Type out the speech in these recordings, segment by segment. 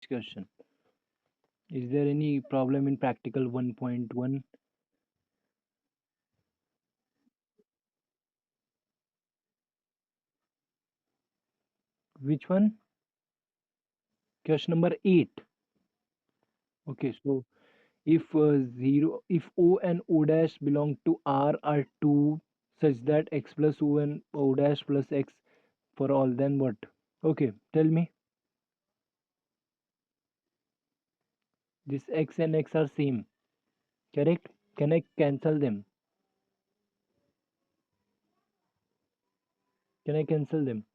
question. Is there any problem in practical 1.1? Which one? Question number 8. Okay, so if if O and O dash belong to R are 2 such that x plus O and O dash plus x for all, then what? Okay, tell me. This x and x are same, correct? Can I cancel them? Can I cancel them?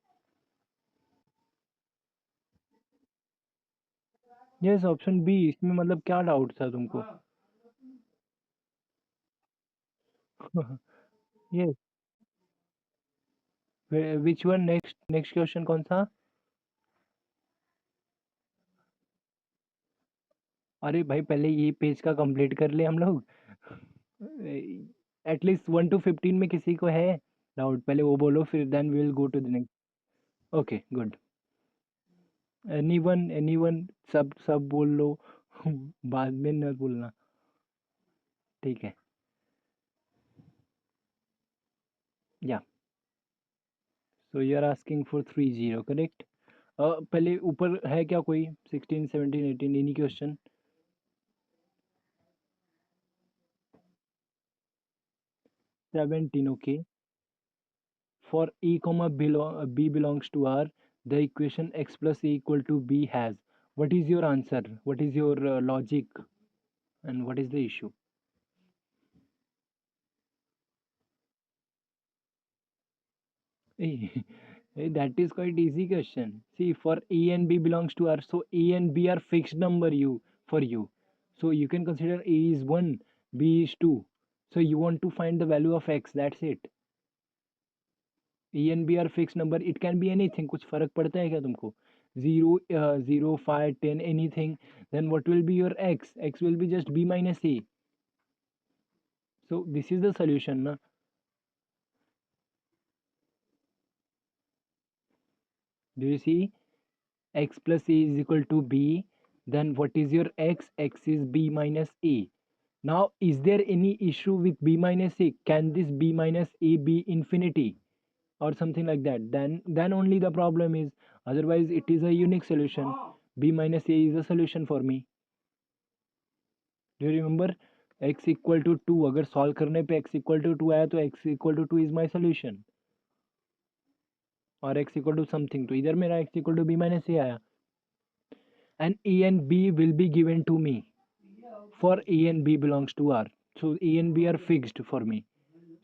Yes, option B. इसमें मतलब क्या doubt था तुमको? Yes. Which one? Next question कौन सा? अरे भाई, पहले ये पेज का कंप्लीट कर ले हम लोग। एटलीस्ट 1 to 15 में किसी को है डाउट? पहले वो बोलो, फिर then we will go to the next. Okay, good. Anyone, सब सब बोल लो। बाद में न बोलना। ठीक है। Yeah, so you are asking for 3-0, correct? पहले ऊपर है क्या कोई 16, 17, 18 any question? 17, okay. For E comma B belongs to R, the equation x plus A equal to B has. What is your answer? What is your logic? And what is the issue? That is quite easy question. See, for A and B belongs to R, so A and B are fixed number for you. So you can consider A is 1, B is 2. So you want to find the value of x, that's it. A and B are fix number, it can be anything. कुछ फर्क पड़ता है क्या तुमको? 0, 0, 5, 10, anything. Then what will be your x? X will be just b minus a. So this is the solution ना। Do you see? x plus a is equal to b, then what is your x? X is b minus a. Now is there any issue with b minus a? Can this b minus a be infinity or something like that? Then only the problem is, otherwise it is a unique solution. B minus a is a solution for me. Do you remember? x equal to 2, अगर solve करने पे x equal to 2 आया तो x equal to 2 is my solution. और x equal to something, तो इधर मेरा x equal to b minus a आया। And a and b will be given to me for a and b belongs to r, so a and b are fixed for me.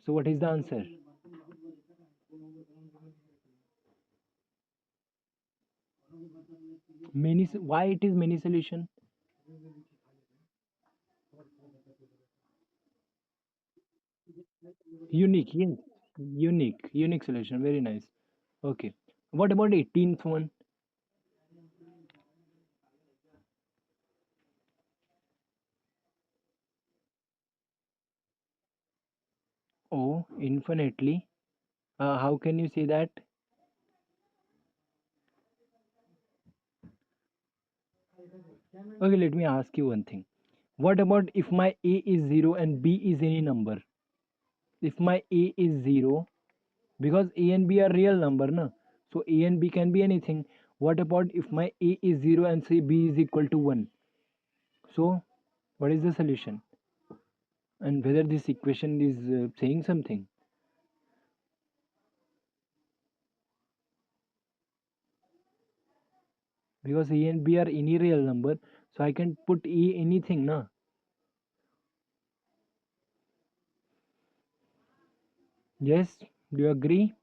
So what is the answer? Many. Why it is many solution? Unique, yes. Unique solution, very nice. Okay, what about 18th one? Oh, infinitely. How can you say that? Okay, let me ask you one thing. What about if my a is 0 and b is any number? If my a is 0, because a and b are real number, na? So a and b can be anything. What about if my a is 0 and say b is equal to 1? So what is the solution? And whether this equation is saying something? Because a and b are any real number, so I can put a anything, na? Yes, do you agree?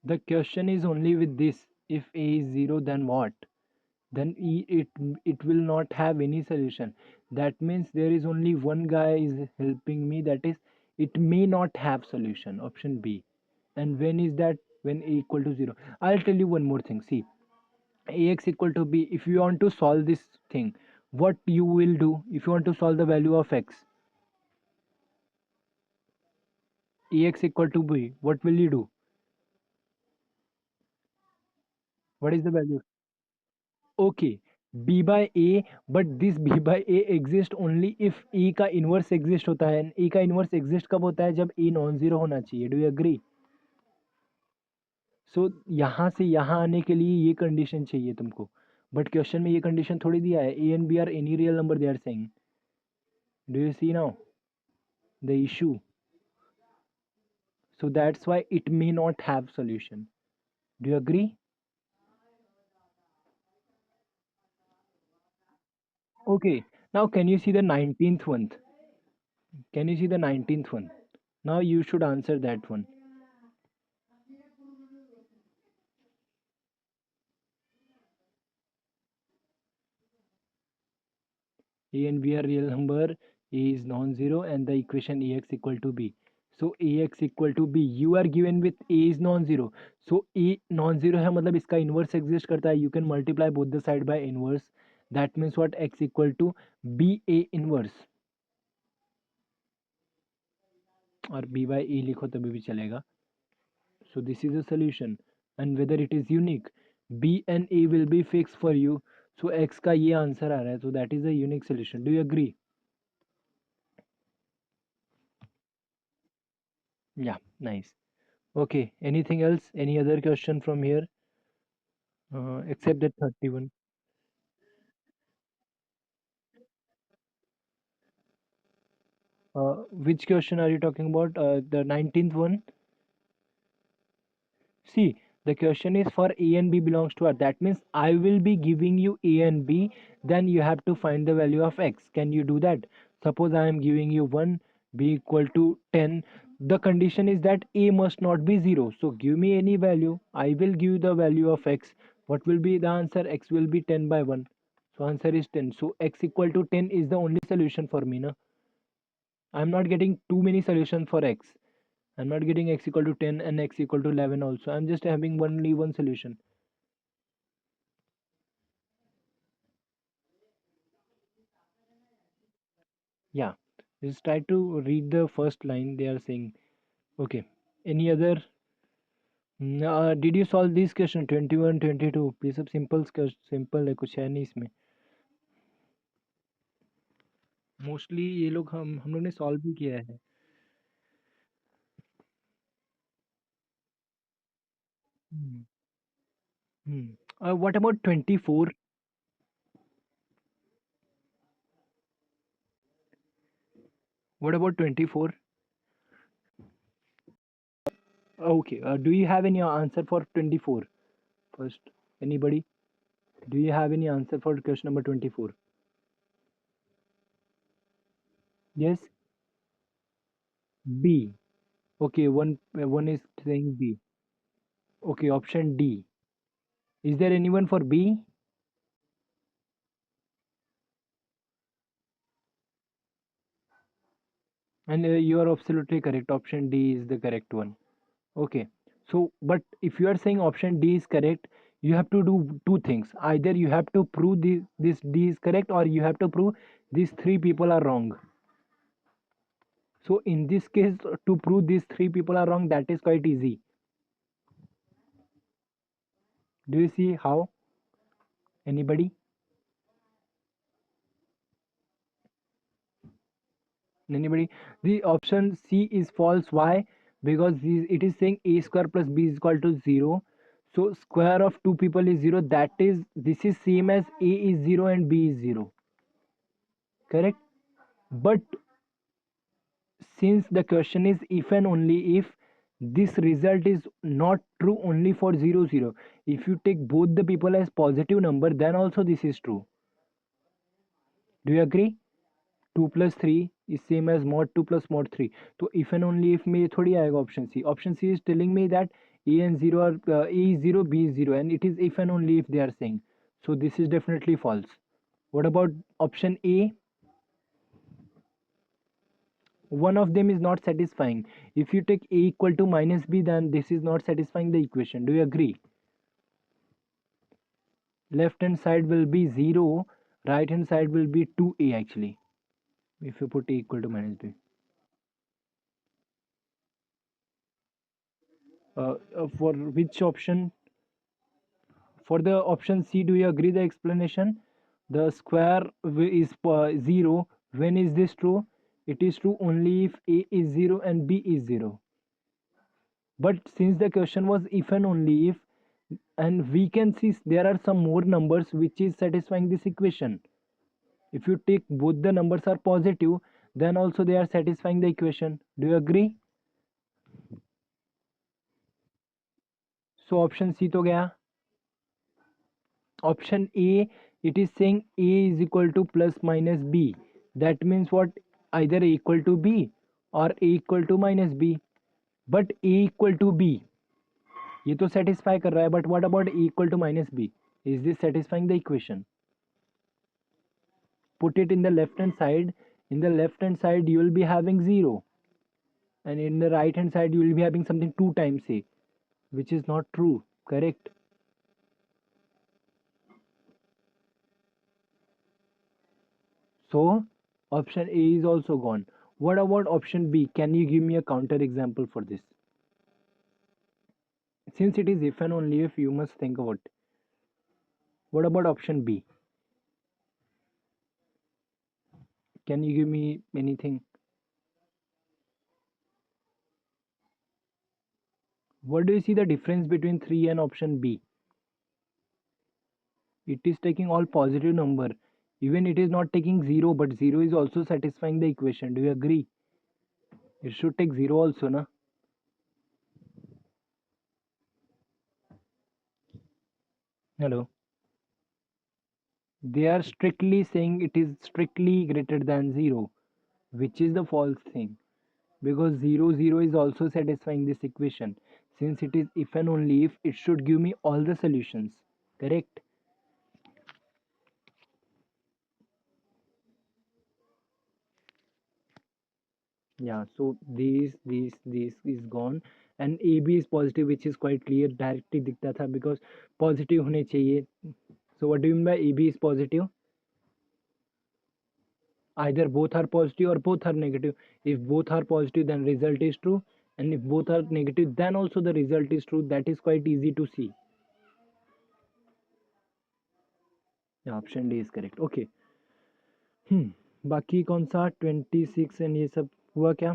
The question is only with this. If a is 0, then what? Then it will not have any solution. That means there is only one guy is helping me, that is, it may not have solution, option B. And when is that? When a equal to 0. I'll tell you one more thing. See, ax equal to b, if you want to solve this thing, what you will do? If you want to solve the value of x, ax equal to b, what will you do? What is the value? Okay, b by a, but this b by a exists only if a का inverse exist होता है, and a का inverse exist कब होता है, जब a non zero होना चाहिए. Do you agree? सो यहाँ से यहाँ आने के लिए ये कंडीशन चाहिए तुमको, बट क्वेश्चन में ये कंडीशन थोड़ी दिया है. A and B are any real number they are saying. Do you see now the issue? So that's why it may not have solution. Do you agree? Okay. Now can you see the 19th one? Can you see the 19th one? Now you should answer that one. A and B are real number. A is non-zero and the equation Ax equal to B. So Ax equal to B. You are given with A is non-zero. So A non-zero है मतलब इसका inverse exist करता है. You can multiply both the side by inverse. That means what? X equal to B A inverse. और B by A लिखो तभी भी चलेगा. So this is a solution, and whether it is unique, B and A will be fixed for you. So X का ये answer आ रहा है, so that is a unique solution. Do you agree? Yeah, nice. Okay, anything else? Any other question from here? Except that 31. Which question are you talking about? The 19th one? See, the question is for A and B belongs to R. That means I will be giving you A and B, then you have to find the value of X. Can you do that? Suppose I am giving you 1, B equal to 10. The condition is that A must not be 0. So give me any value. I will give the value of X. What will be the answer? X will be 10 by 1. So answer is 10. So X equal to 10 is the only solution for me. Na? I'm not getting too many solutions for X. I'm not getting X equal to 10 and X equal to 11 also. I'm just having only one solution. Yeah. Just try to read the first line they are saying. Okay. Any other? Did you solve this question 21, 22? ये सब simple है, कुछ है नहीं इसमें. Mostly ये लोग हम लोग ने सॉल्व भी किया है. Hmm. Hmm. What about 24? What about 24? Okay. Do you have any answer for 24? First, anybody? Do you have any answer for question number 24? Yes? B. Okay, one is saying B. Okay, option D. Is there anyone for B? And you are absolutely correct. Option D is the correct one. Okay. So, but if you are saying option D is correct, you have to do two things. Either you have to prove this D is correct, or you have to prove these three people are wrong. So in this case, to prove these three people are wrong, that is quite easy. Do you see how? Anybody? Anybody? The option C is false. Why? Because it is saying a square plus b is equal to 0. So square of two people is 0. That is, this is same as a is 0 and b is 0. Correct? But since the question is if and only if, this result is not true only for 0 0. If you take both the people as positive number, then also this is true. Do you agree? 2 plus 3 is same as mod 2 plus mod 3. So if and only if में ये थोड़ी आएगा option C. Option C is telling me that A and 0 are A is 0, B is 0, and it is if and only if they are saying. So this is definitely false. What about option A? One of them is not satisfying. If you take A equal to minus B, then this is not satisfying the equation. Do you agree? Left hand side will be 0, right hand side will be 2A actually. If you put A equal to minus B. For which option? For the option C, do you agree the explanation? The square is 0. When is this true? It is true only if A is 0 and B is 0. But since the question was if and only if, and we can see there are some more numbers which is satisfying this equation. If you take both the numbers are positive, then also they are satisfying the equation. Do you agree? So option C to gaya. Option A, it is saying A is equal to plus minus B. That means what? Either A equal to B or A equal to minus B. But A equal to B, ये तो satisfy कर रहा है. But what about A equal to minus B? Is this satisfying the equation? Put it in the left hand side. In the left hand side you will be having 0, and in the right hand side you will be having something 2 times A, which is not true. Correct? So option A is also gone. What about option B? Can you give me a counter example for this? Since it is if and only if, you must think about it. What about option B? Can you give me anything? What do you see the difference between 3 and option B? It is taking all positive number. Even it is not taking 0, but 0 is also satisfying the equation. Do you agree? It should take 0 also, na? Hello. They are strictly saying it is strictly greater than 0, which is the false thing. Because 0 0 is also satisfying this equation. Since it is if and only if, it should give me all the solutions. Correct? Yeah, so this is gone, and AB is positive, which is quite clear. Directly दिखता था because positive होने चाहिए. So what do you mean by AB is positive? Either both are positive or both are negative. If both are positive, then result is true, and if both are negative, then also the result is true. That is quite easy to see. Yeah, option D is correct. Okay. बाकी कौन सा 26 and ये सब हुआ क्या?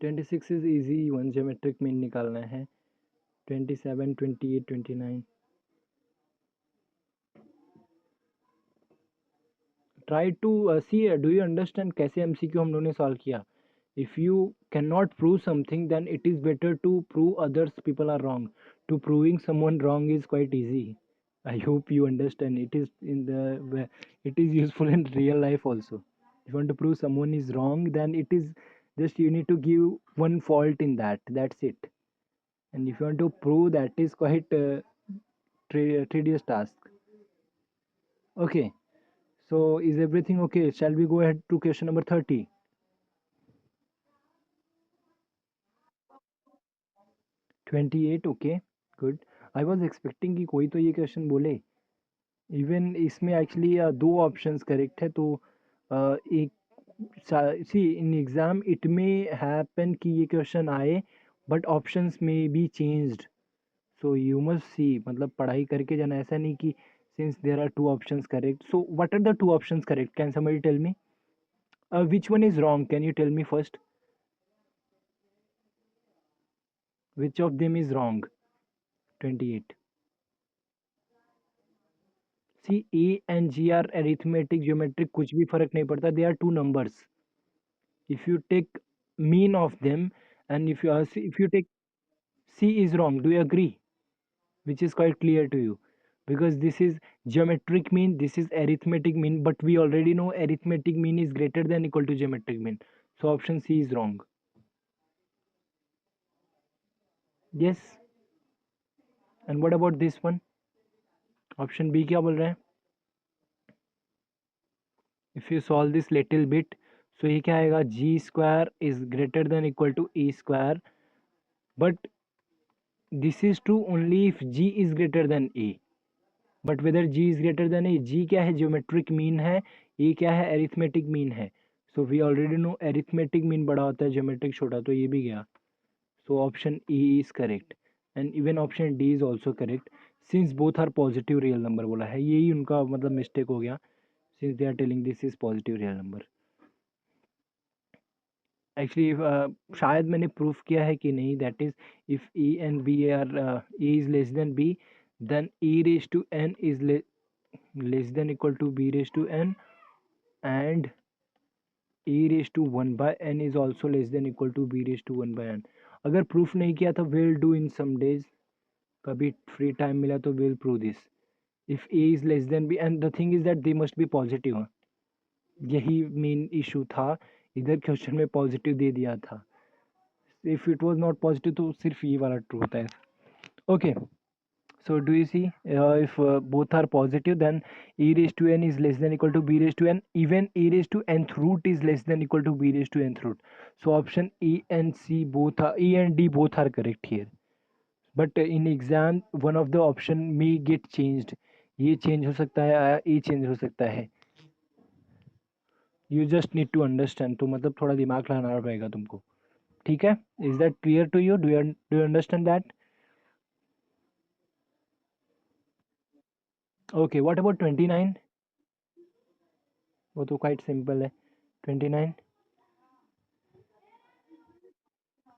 26 is easy one, geometric mean निकालना है. 27, 28, 29. Try to see, do you understand कैसे एमसीक्यू हम लोगों ने सॉल्व किया? If you can not prove something, then it is better to prove others people are wrong. To proving someone wrong is quite easy. I hope you understand. It is in the it is useful in real life also. If you want to prove someone is wrong, then it is just you need to give one fault in that. That's it. And if you want to prove, that is quite tedious task. Okay. So is everything okay? Shall we go ahead to question number 30? 28. Okay. Good. I was expecting कि कोई तो ये question बोले. Even इसमें actually दो options correct है, तो एक सी इन एग्ज़ाम इट में हैपन कि ये क्वेश्चन आए, बट ऑप्शंस में be changed. So you must see, मतलब पढ़ाई करके जाना. ऐसा नहीं कि since there are two options correct, so what are the two options correct? Can somebody tell me which one is wrong? Can you tell me first which of them is wrong? 28. See A and G are arithmetic geometric, कुछ भी फर्क नहीं पड़ता. They are two numbers. If you take mean of them, and if you take C is wrong, do you agree? Which is quite clear to you, because this is geometric mean, this is arithmetic mean, but we already know arithmetic mean is greater than equal to geometric mean. So option C is wrong. Yes. And what about this one? Option B क्या बोल रहे हैं? If you solve this little bit, so ये क्या आएगा? G square is greater than equal to A square, but this is true only if G is greater than A. But whether G is greater than A, G क्या है? Geometric mean है. ए क्या है? Arithmetic mean है. So we already know arithmetic mean बड़ा होता है, geometric छोटा, तो ये भी गया. So option A is correct, and even option D is also correct. Since both are positive real number बोला है, यही उनका मतलब मिस्टेक हो गया, since they are telling this is positive real number. Actually शायद मैंने प्रूफ किया है कि नहीं, that is if A and B are A is less than B, then e raise to n is less than equal to b raise to n, and e raise to 1 by n is also less than equal to b raise to 1 by n। अगर proof नहीं किया तो will do in some days, कभी free time मिला तो will prove this. If a is less than b and the thing is that they must be positive, यही main issue था, इधर क्वेश्चन में पॉजिटिव दे दिया था, if it was not positive तो सिर्फ ये वाला ट्रू होता है। Okay, so do you see, if both are positive, then e raised to n is less than equal to b raised to n, even e raised to nth root is less than equal to b raised to nth root. So option e and c both are, e and d both are correct here, but in exam one of the option may get changed, ये change हो सकता है, ये change हो सकता है, you just need to understand, तो मतलब थोड़ा दिमाग लगाना पड़ेगा तुमको, ठीक है? Is that clear to you? Do you understand that? Okay, what about 29? वो तो quite simple है। 29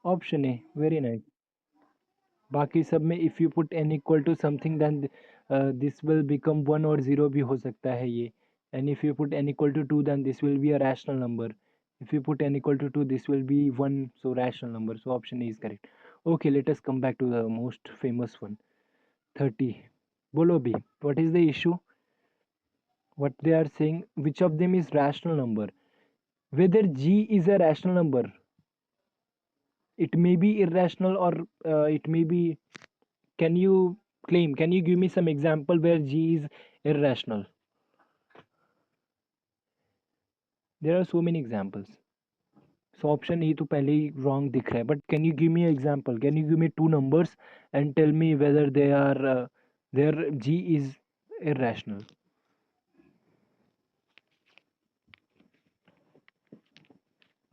ऑप्शन ए, वेरी नाइस। बाकी सब में if you put n equal to something then this will become 1 और 0 भी हो सकता है ये, and if you put n equal to 2 then this will be a rational number, if you put n equal to 2 this will be 1, so rational number, so option A is correct. Okay, let us come back to the most famous one, 30। बोलो भी, what is the issue, what they are saying, which of them is rational number, whether g is a rational number, it may be irrational or it may be, can you claim, can you give me some example where g is irrational? There are so many examples, so option e तो पहले ही wrong दिख रहा है, but can you give me an example, can you give me two numbers and tell me whether they are their g is irrational?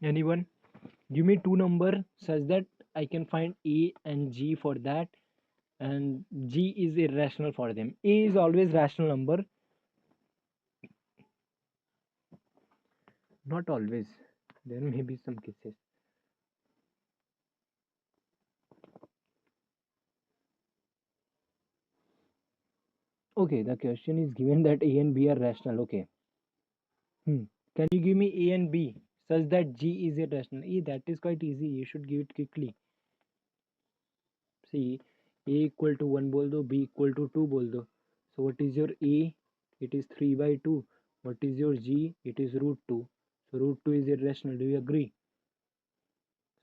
Anyone? Give me two number such that I can find a and g for that, and g is irrational for them. A is always rational number, not always, there may be some cases. Okay, the question is given that a and b are rational. Okay, can you give me a and b such that g is irrational? That is quite easy, you should give it quickly. See, a equal to 1 बोल दो, b equal to 2 बोल दो, so what is your a? It is 3 by 2. What is your g? It is root 2, so root 2 is irrational, do you agree?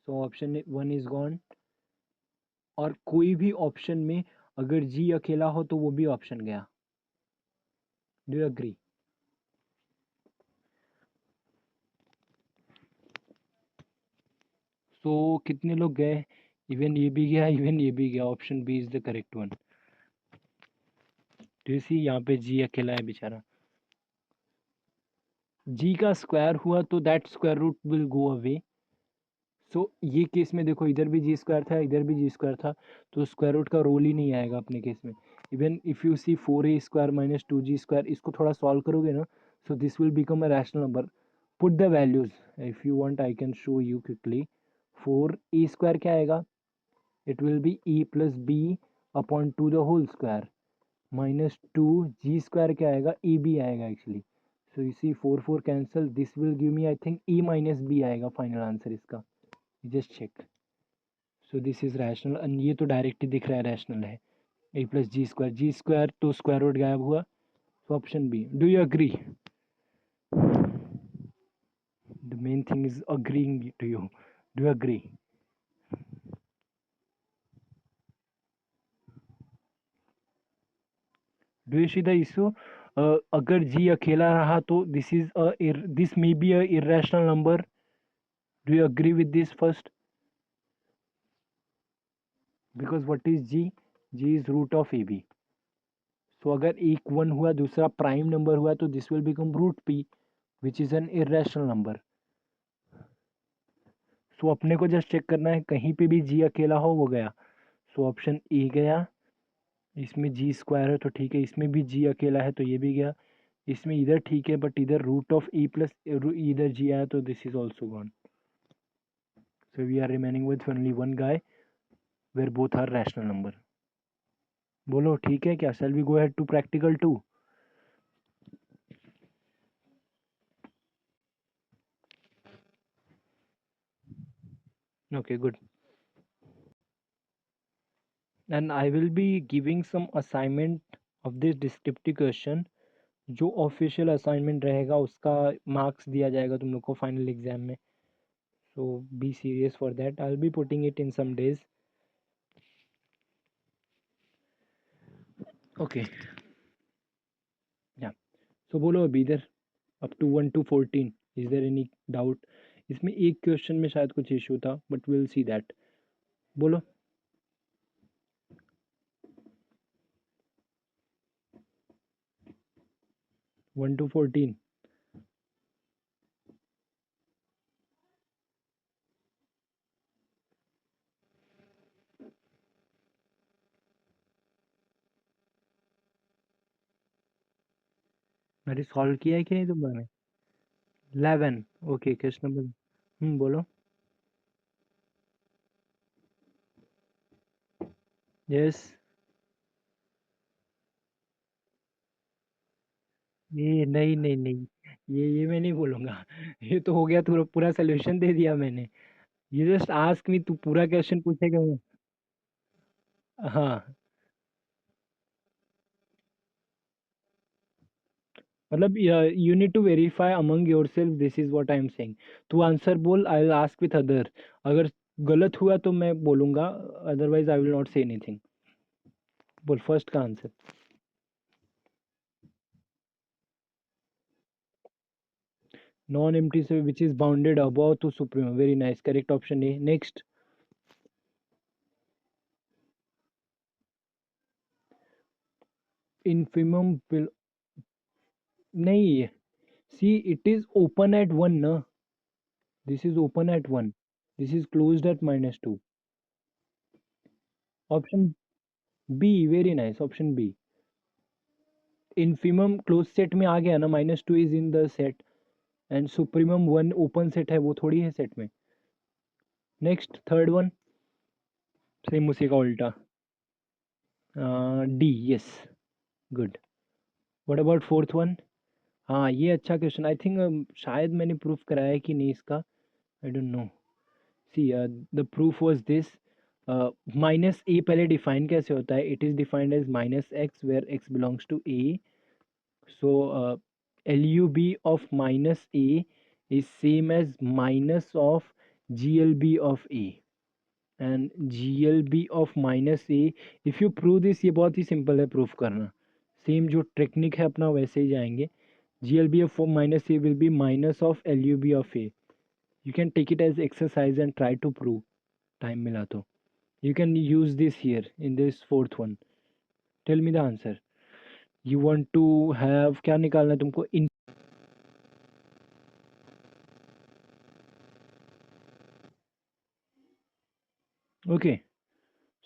So option 1 is gone, और कोई भी option में अगर g अकेला हो तो वो भी ऑप्शन गया, do you agree? तो कितने लोग गए? इवन ये भी गया, इवन ये भी गया, option B is the correct one. तो सी यहाँ पे जी अकेला है बेचारा, जी का स्क्वायर हुआ तो that square root will go away, so ये केस में देखो इधर भी जी स्क्वायर था, इधर भी जी स्क्वायर था, तो स्क्वायर रूट का रोल ही नहीं आएगा अपने केस में। Even if you see 4a square minus 2g square, इसको थोड़ा सॉल्व करोगे ना, so this will become a rational number. Put the values, if you want I can show you quickly. 4a square क्या आएगा, it will be e plus b upon 2 the whole square minus 2 g square क्या आएगा, e b आएगा actually, so you see 4 4 cancel, this will give me I think e minus B आएगा final answer इसका, just check. So this is rational, and ये तो direct ही दिख रहा है रैशनल है, ए प्लस जी स्क्वायर तो स्क्वायर रूट गायब हुआ, so option B. Do you agree? The main thing is agreeing to you, do you agree? Do you see the issue? अगर जी अकेला रहा तो this may be a irrational number, do you agree with this first? Because what is G? G is root of a b, so अगर एक 1 हुआ दूसरा prime number हुआ तो this will become root p which is an irrational number. So अपने को just check करना है कहीं पे भी जी अकेला हो वो गया, सो ऑप्शन ए गया, इसमें जी स्क्वायर है तो ठीक है, इसमें भी जी अकेला है तो ये भी गया, इसमें इधर ठीक है बट इधर रूट ऑफ ई प्लस इधर जी आया तो this is also gone. So we are remaining with only one guy where both are rational number. बोलो ठीक है क्या? Shall we go ahead to practical 2? Okay, good. And I will be giving some assignment of this descriptive question. जो official assignment रहेगा उसका marks दिया जाएगा तुम लोग को फाइनल एग्जाम में. So be serious for that. I'll be putting it in some days. Okay. Yeah. So बोलो अभी इधर up to 1 to 14. Is there any doubt? इसमें एक क्वेश्चन में शायद कुछ इशू था but we'll see that. बोलो. 1 to 14. अरे सॉल्व किया है कि नहीं तुमने? 11. ओके क्वेश्चन नंबर बोलो. यस. ये नहीं नहीं नहीं, ये मैं नहीं बोलूँगा. ये तो हो गया, पूरा पूरा सोल्यूशन दे दिया मैंने. ये जस्ट आस्क मी, तू पूरा क्वेश्चन पूछेगा मैं. हाँ. मतलब you need to verify among your self, this is what I am saying. तू आंसर बोल, I will ask with other. अगर गलत हुआ तो मैं बोलूँगा, otherwise I will not say anything. बोल फर्स्ट का answer. Non empty set which is bounded above to supreme. Very nice, correct option A. Next. Infimum नहीं. See it is open at 1 ना. This is open at 1. This is closed at -2. Option B, very nice. Option B. Infimum closed set में आ गया ना, -2 is in the set and supremum 1 open set है, वो थोड़ी है set में. Next, third one. Same उसी का उल्टा. D, yes. Good. What about fourth one? हाँ ये अच्छा क्वेश्चन. आई थिंक शायद मैंने प्रूफ कराया है कि नहीं इसका. I don't know. See the proof was this. Minus A पहले डिफाइन कैसे होता है? It is defined as minus x where x belongs to A. So LUB of minus A is same as minus of GLB of A. And GLB of minus A, if you prove this, ये बहुत ही simple है proof करना. Same जो technique है अपना वैसे ही जाएंगे. GLB of minus A will be minus of LUB of A. You can take it as exercise and try to prove. Time मिला तो. You can use this here in this fourth one. Tell me the answer. You want to have क्या निकालना है तुमको? Okay.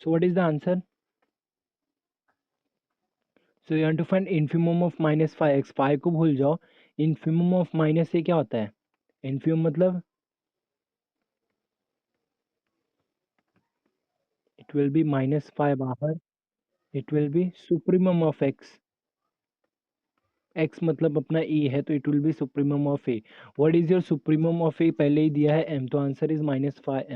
So what is the answer? So you want to find infimum of minus 5x. 5 को भूल जाओ. Infimum of minus से क्या होता है? Infimum मतलब it will be minus 5 बाहर. It will be supremum of x. x मतलब अपना a है तो it will be supremum of a. What is your supremum of a? पहले ही दिया है m, तो आंसर is -5m.